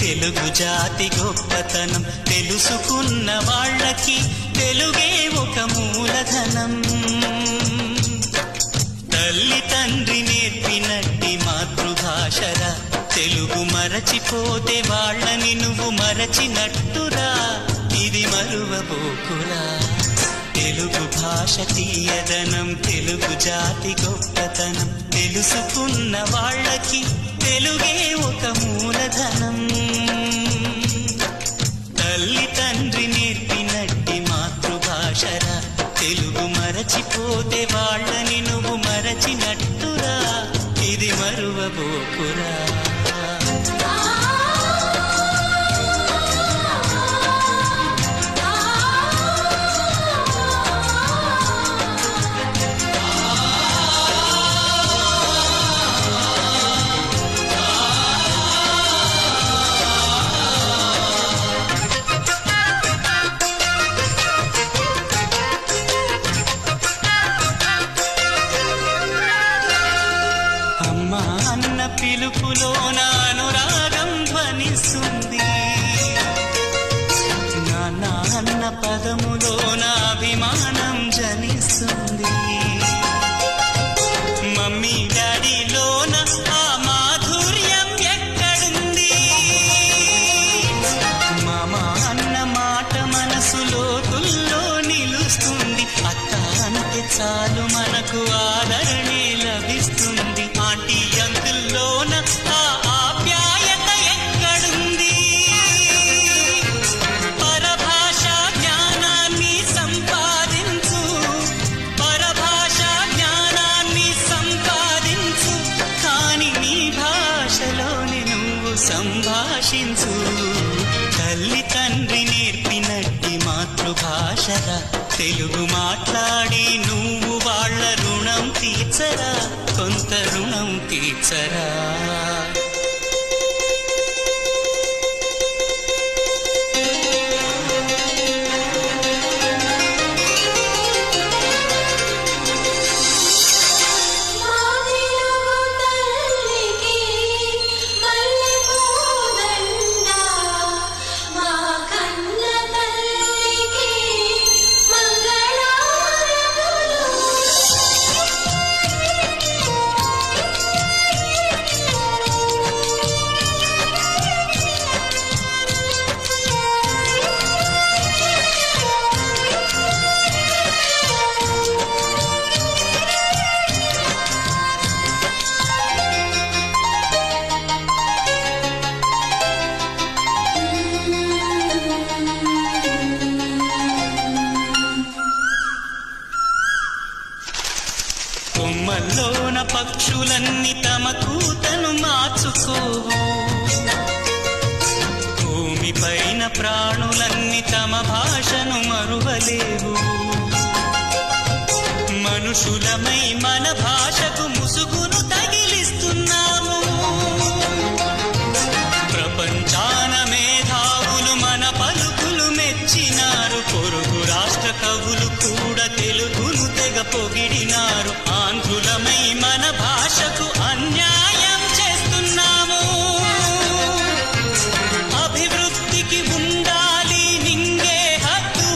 తెలుగు జాతి గొప్పతనం తెలుసుకున్న వాళ్ళకి తెలుగే ఒక మూలధనం. తల్లి తండ్రి నేర్పినట్టి మాతృభాషరా, తెలుగు మరచిపోతే వాళ్ళని నువ్వు మరచినట్టురా, ఇది మరువబోకురా. తెలుగు భాష తీయదనం, తెలుగు జాతి గొప్పతనం తెలుసుకున్న వాళ్ళకి తెలుగే ఒక మూలధనం. తల్లి తండ్రి నేర్పినట్టి మాతృభాషరా, తెలుగు మరచిపోతే వాళ్ళని నువ్వు మరచినట్టురా, ఇది మరువబోకురా. అన్న పిలుపులోన అనురాగం ధ్వనిస్తుంది, నాన్న అన్న పదములోన అభిమానం జనిస్తుంది. మమ్మీ డాడీలోన ఆ మాధుర్యం ఎక్కడుంది? మామ అన్న మాట మనసులో తుల్లో నిలుస్తుంది. అత్త అంటే చాలు మనకు ఆదరణే లభిస్తుంది. ఆంటీ అంకుల్లోన ఆ ఆప్యాయత ఎక్కడుంది? పరభాషా జ్ఞానాన్ని సంపాదించు, పరభాషా జ్ఞానాన్ని సంపాదించు, కాని నీ భాషలోనే నువ్వు సంభాషించు. తల్లి తండ్రి నేర్పినట్టి మాతృభాషరా, తెలుగు మాట్లాడి నువ్వు వాళ్ళ రుణం తీర్చరా, కొంత రుణం తీర్చరా. కొమ్మల్లోన పక్షులన్నీ తమ కూతను మార్చుకోవు, భూమిపైన ప్రాణులన్నీ తమ భాషను మరువలేవు. మనుషులమై మన భాషకు ముసుగును తగిలిస్తున్నాము. ప్రపంచాన మేధావులు మన పలుకులు మెచ్చినారు. పొరుగు రాష్ట్ర కవులు కూడా తెలుగును తెగ పొగిడినారు. ఆంధ్రులమై మన భాషకు అన్యాయం చేస్తున్నాము. అభివృద్ధికి ఉండాలి నింగే హక్కు,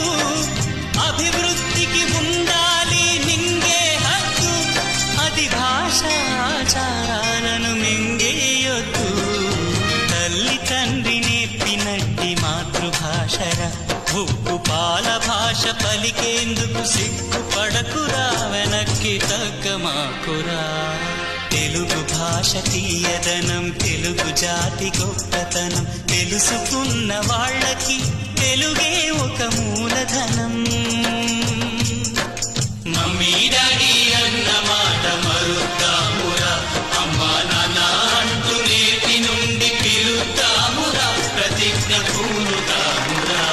అభివృద్ధికి ఉండాలి నింగే హక్కు, అది భాషాచారాలను మింగేయొద్దు. తల్లి తండ్రి నేర్పినట్టి మాతృభాషరా, ఉప్పు పాల భాష పలికేందుకు సిగ్గుపడకురా, వెనక్కి తగ్గమాకురా. తెలుగు భాష తీయదనం, తెలుగు జాతి గొప్పతనం తెలుసుకున్న వాళ్ళకి తెలుగే ఒక మూలధనం. మమ్మీ డాడీ అన్న మాట మరుద్దామురా, అమ్మా నాన్న అంటూ నేటి నుండి పిలుద్దామురా, ప్రతిజ్ఞ పూనుతామురా.